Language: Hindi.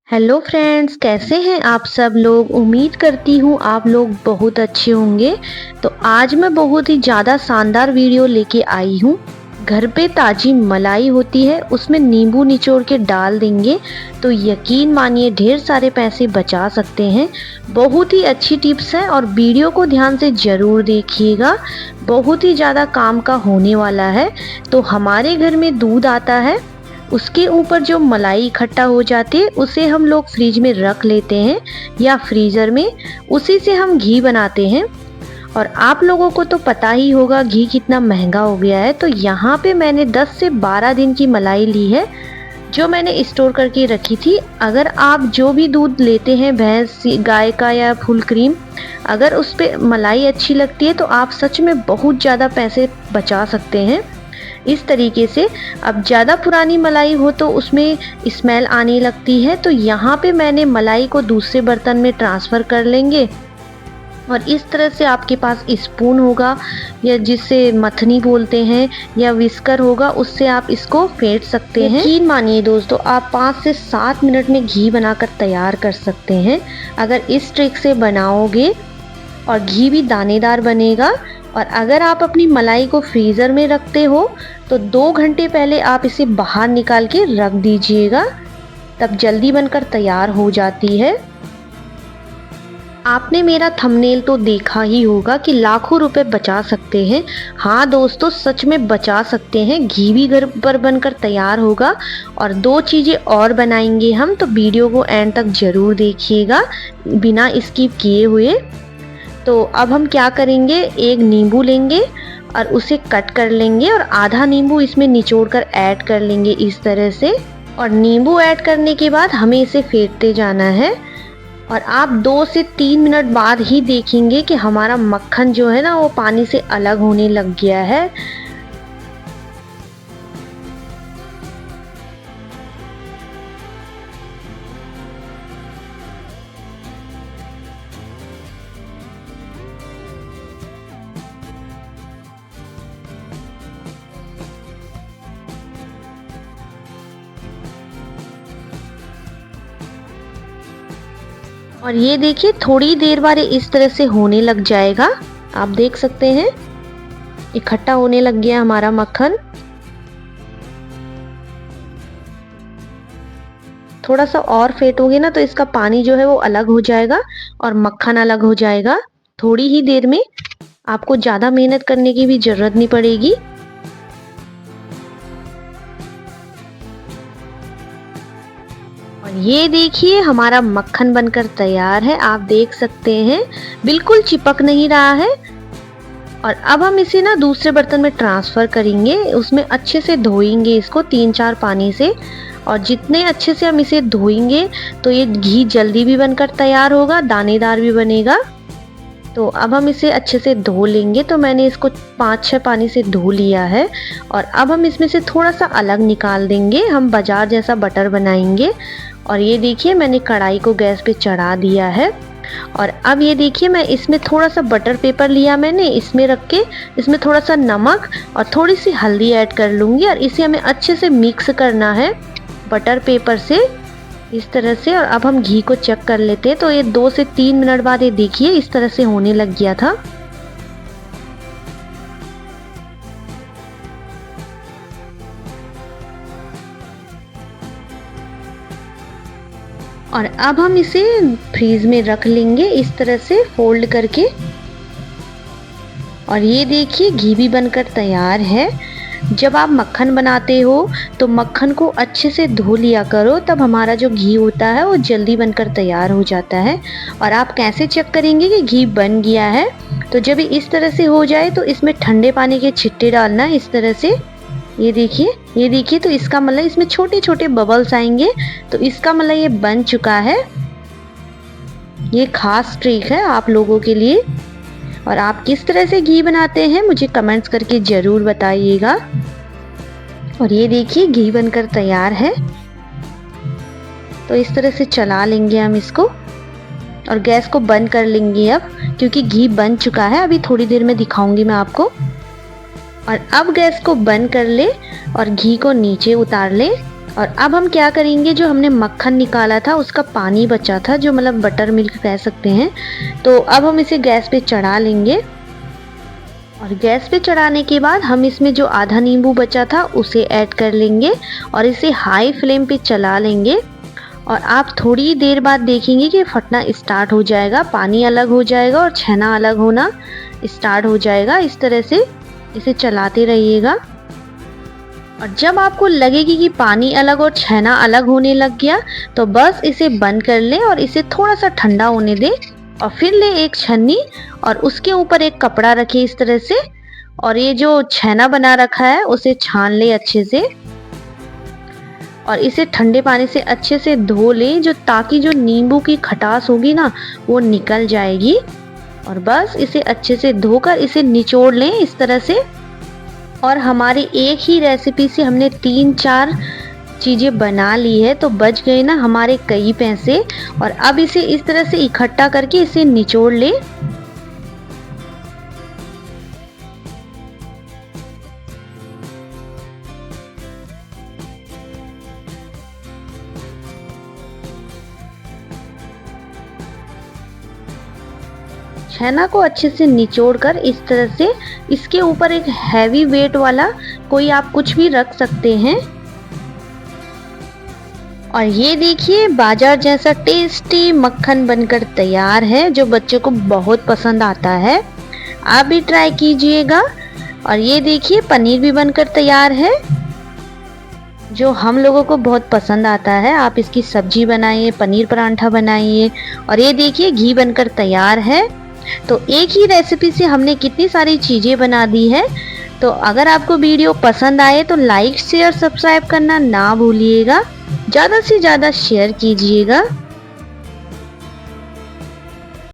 हेलो फ्रेंड्स, कैसे हैं आप सब लोग। उम्मीद करती हूँ आप लोग बहुत अच्छे होंगे। तो आज मैं बहुत ही ज़्यादा शानदार वीडियो लेके आई हूँ। घर पे ताज़ी मलाई होती है, उसमें नींबू निचोड़ के डाल देंगे तो यकीन मानिए ढेर सारे पैसे बचा सकते हैं। बहुत ही अच्छी टिप्स है और वीडियो को ध्यान से ज़रूर देखिएगा। बहुत ही ज़्यादा काम का होने वाला है। तो हमारे घर में दूध आता है, उसके ऊपर जो मलाई इकट्ठा हो जाती है उसे हम लोग फ्रिज में रख लेते हैं या फ्रीज़र में। उसी से हम घी बनाते हैं। और आप लोगों को तो पता ही होगा घी कितना महंगा हो गया है। तो यहाँ पे मैंने 10 से 12 दिन की मलाई ली है जो मैंने स्टोर करके रखी थी। अगर आप जो भी दूध लेते हैं, भैंस गाय का या फुल क्रीम, अगर उस पर मलाई अच्छी लगती है तो आप सच में बहुत ज़्यादा पैसे बचा सकते हैं इस तरीके से। अब ज़्यादा पुरानी मलाई हो तो उसमें स्मेल आने लगती है। तो यहाँ पे मैंने मलाई को दूसरे बर्तन में ट्रांसफ़र कर लेंगे और इस तरह से आपके पास स्पून होगा या जिससे मथनी बोलते हैं या विस्कर होगा, उससे आप इसको फेंट सकते हैं। यकीन मानिए दोस्तों, आप 5 से 7 मिनट में घी बनाकर तैयार कर सकते हैं अगर इस ट्रिक से बनाओगे। और घी भी दानेदार बनेगा। और अगर आप अपनी मलाई को फ्रीज़र में रखते हो तो 2 घंटे पहले आप इसे बाहर निकाल के रख दीजिएगा, तब जल्दी बनकर तैयार हो जाती है। आपने मेरा थंबनेल तो देखा ही होगा कि लाखों रुपए बचा सकते हैं। हाँ दोस्तों, सच में बचा सकते हैं। घी भी घर पर बनकर तैयार होगा। और 2 चीज़ें और बनाएंगे हम, तो वीडियो को एंड तक ज़रूर देखिएगा बिना स्किप किए हुए। तो अब हम क्या करेंगे, एक नींबू लेंगे और उसे कट कर लेंगे और आधा नींबू इसमें निचोड़ कर ऐड कर लेंगे इस तरह से। और नींबू ऐड करने के बाद हमें इसे फेंटते जाना है। और आप 2 से 3 मिनट बाद ही देखेंगे कि हमारा मक्खन जो है ना वो पानी से अलग होने लग गया है। और ये देखिए थोड़ी देर बाद इस तरह से होने लग जाएगा। आप देख सकते हैं इकट्ठा होने लग गया हमारा मक्खन। थोड़ा सा और फेंटोगे ना तो इसका पानी जो है वो अलग हो जाएगा और मक्खन अलग हो जाएगा। थोड़ी ही देर में, आपको ज़्यादा मेहनत करने की भी ज़रूरत नहीं पड़ेगी। और ये देखिए हमारा मक्खन बनकर तैयार है। आप देख सकते हैं बिल्कुल चिपक नहीं रहा है। और अब हम इसे ना दूसरे बर्तन में ट्रांसफ़र करेंगे। उसमें अच्छे से धोएंगे इसको 3-4 पानी से। और जितने अच्छे से हम इसे धोएंगे तो ये घी जल्दी भी बनकर तैयार होगा, दानेदार भी बनेगा। तो अब हम इसे अच्छे से धो लेंगे। तो मैंने इसको 5-6 पानी से धो लिया है। और अब हम इसमें से थोड़ा सा अलग निकाल देंगे। हम बाजार जैसा बटर बनाएंगे। और ये देखिए मैंने कढ़ाई को गैस पे चढ़ा दिया है। और अब ये देखिए मैं इसमें थोड़ा सा बटर पेपर लिया मैंने, इसमें रख के इसमें थोड़ा सा नमक और थोड़ी सी हल्दी ऐड कर लूँगी। और इसे हमें अच्छे से मिक्स करना है बटर पेपर से इस तरह से। और अब हम घी को चेक कर लेते हैं। तो ये 2 से 3 मिनट बाद ये देखिए इस तरह से होने लग गया था। और अब हम इसे फ्रीज में रख लेंगे इस तरह से फोल्ड करके। और ये देखिए घी भी बनकर तैयार है। जब आप मक्खन बनाते हो तो मक्खन को अच्छे से धो लिया करो, तब हमारा जो घी होता है वो जल्दी बनकर तैयार हो जाता है। और आप कैसे चेक करेंगे कि घी बन गया है, तो जब इस तरह से हो जाए तो इसमें ठंडे पानी के छिट्टे डालना इस तरह से। ये देखिए तो इसका मतलब इसमें छोटे छोटे बबल्स आएंगे, तो इसका मतलब ये बन चुका है। ये खास ट्रिक है आप लोगों के लिए। और आप किस तरह से घी बनाते हैं मुझे कमेंट्स करके ज़रूर बताइएगा। और ये देखिए घी बनकर तैयार है। तो इस तरह से चला लेंगे हम इसको और गैस को बंद कर लेंगे अब, क्योंकि घी बन चुका है। अभी थोड़ी देर में दिखाऊंगी मैं आपको। और अब गैस को बंद कर ले और घी को नीचे उतार ले। और अब हम क्या करेंगे, जो हमने मक्खन निकाला था उसका पानी बचा था, जो मतलब बटर मिल्क कह सकते हैं, तो अब हम इसे गैस पे चढ़ा लेंगे। और गैस पे चढ़ाने के बाद हम इसमें जो आधा नींबू बचा था उसे ऐड कर लेंगे और इसे हाई फ्लेम पे चला लेंगे। और आप थोड़ी देर बाद देखेंगे कि फटना स्टार्ट हो जाएगा, पानी अलग हो जाएगा और छेना अलग होना स्टार्ट हो जाएगा। इस तरह से इसे चलाते रहिएगा। और जब आपको लगेगी कि पानी अलग और छेना अलग होने लग गया तो बस इसे बंद कर लें और इसे थोड़ा सा ठंडा होने दें। और फिर ले एक छन्नी और उसके ऊपर एक कपड़ा रखें इस तरह से, और ये जो छेना बना रखा है उसे छान ले अच्छे से और इसे ठंडे पानी से अच्छे से धो लें, जो ताकि जो नींबू की खटास होगी ना वो निकल जाएगी। और बस इसे अच्छे से धोकर इसे निचोड़ लें इस तरह से। और हमारी एक ही रेसिपी से हमने 3-4 चीज़ें बना ली है, तो बच गए ना हमारे कई पैसे। और अब इसे इस तरह से इकट्ठा करके इसे निचोड़ ले। छेना को अच्छे से निचोड़कर इस तरह से इसके ऊपर एक हैवी वेट वाला कोई आप कुछ भी रख सकते हैं। और ये देखिए बाजार जैसा टेस्टी मक्खन बनकर तैयार है, जो बच्चों को बहुत पसंद आता है। आप भी ट्राई कीजिएगा। और ये देखिए पनीर भी बनकर तैयार है, जो हम लोगों को बहुत पसंद आता है। आप इसकी सब्जी बनाइए, पनीर परांठा बनाइए। और ये देखिए घी बनकर तैयार है। तो एक ही रेसिपी से हमने कितनी सारी चीज़ें बना दी है। तो अगर आपको वीडियो पसंद आए तो लाइक शेयर सब्सक्राइब करना ना भूलिएगा। ज़्यादा से ज़्यादा शेयर कीजिएगा।